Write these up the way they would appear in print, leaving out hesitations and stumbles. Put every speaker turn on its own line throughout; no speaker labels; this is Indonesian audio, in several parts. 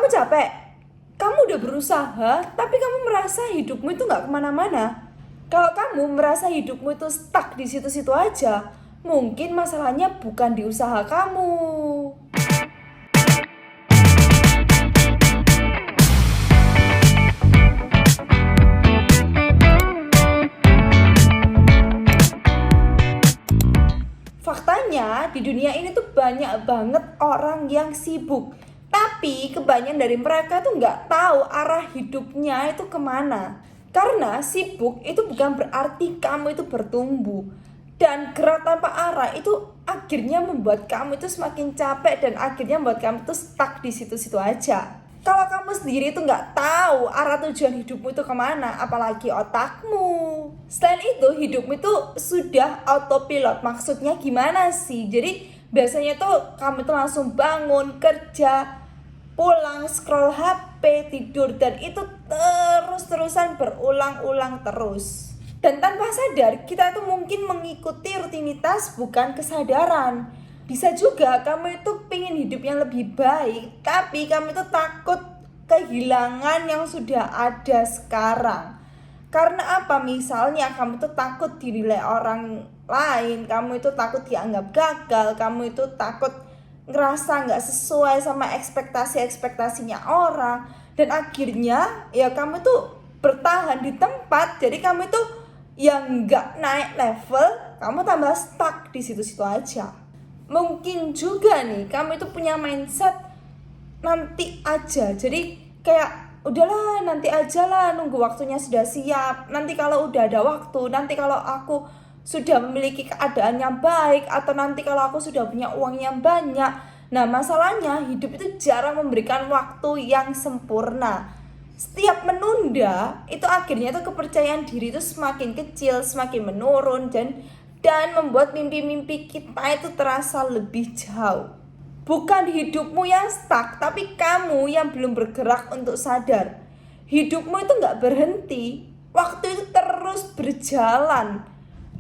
capek, kamu udah berusaha, tapi kamu merasa hidupmu itu nggak kemana-mana. Kalau kamu merasa hidupmu itu stuck di situ-situ aja, mungkin masalahnya bukan di usaha kamu. Faktanya di dunia ini tuh banyak banget orang yang sibuk, tapi kebanyakan dari mereka tuh nggak tahu arah hidupnya itu kemana. Karena sibuk itu bukan berarti kamu itu bertumbuh, dan gerak tanpa arah itu akhirnya membuat kamu itu semakin capek dan akhirnya membuat kamu itu stuck di situ-situ aja. Kalau kamu sendiri itu nggak tahu arah tujuan hidupmu itu kemana, apalagi otakmu. Selain itu, hidupmu itu sudah autopilot. Maksudnya gimana sih? Jadi biasanya tuh kamu tuh langsung bangun, kerja, pulang, scroll HP, tidur, dan itu terus-terusan berulang-ulang terus. Dan tanpa sadar, kita tuh mungkin mengikuti rutinitas bukan kesadaran. Bisa juga kamu itu pengen hidup yang lebih baik, tapi kamu itu takut kehilangan yang sudah ada sekarang. Karena apa? Misalnya kamu itu takut dinilai orang lain, kamu itu takut dianggap gagal, kamu itu takut ngerasa gak sesuai sama ekspektasinya orang. Dan akhirnya ya kamu tuh bertahan di tempat, jadi kamu itu yang gak naik level, kamu tambah stuck di situ-situ aja. Mungkin juga nih kamu itu punya mindset nanti aja. Jadi kayak udahlah nanti aja lah, nunggu waktunya sudah siap. Nanti kalau udah ada waktu, nanti kalau aku sudah memiliki keadaan yang baik, atau nanti kalau aku sudah punya uang yang banyak. Nah masalahnya hidup itu jarang memberikan waktu yang sempurna. Setiap menunda itu akhirnya tuh kepercayaan diri itu semakin kecil, semakin menurun, dan membuat mimpi-mimpi kita itu terasa lebih jauh. Bukan hidupmu yang stuck, tapi kamu yang belum bergerak untuk sadar. Hidupmu itu gak berhenti, waktu itu terus berjalan.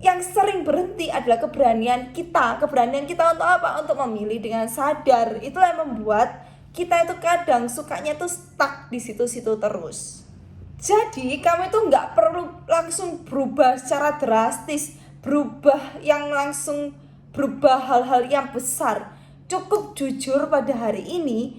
Yang sering berhenti adalah keberanian kita. Keberanian kita untuk apa? Untuk memilih dengan sadar. Itulah yang membuat kita itu kadang sukanya tuh stuck di situ-situ terus. Jadi kamu itu gak perlu langsung berubah secara drastis, berubah hal-hal yang besar. Cukup jujur pada hari ini,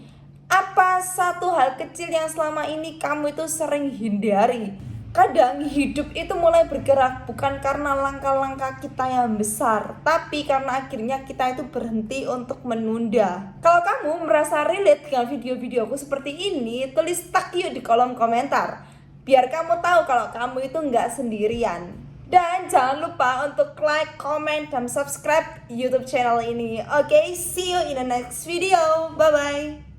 apa satu hal kecil yang selama ini kamu itu sering hindari. Kadang hidup itu mulai bergerak bukan karena langkah-langkah kita yang besar, tapi karena akhirnya kita itu berhenti untuk menunda. Kalau kamu merasa relate dengan video-videoku seperti ini, tulis tag yuk di kolom komentar, biar kamu tahu kalau kamu itu nggak sendirian. Dan jangan lupa untuk like, comment, dan subscribe YouTube channel ini. Oke, see you in the next video. Bye-bye.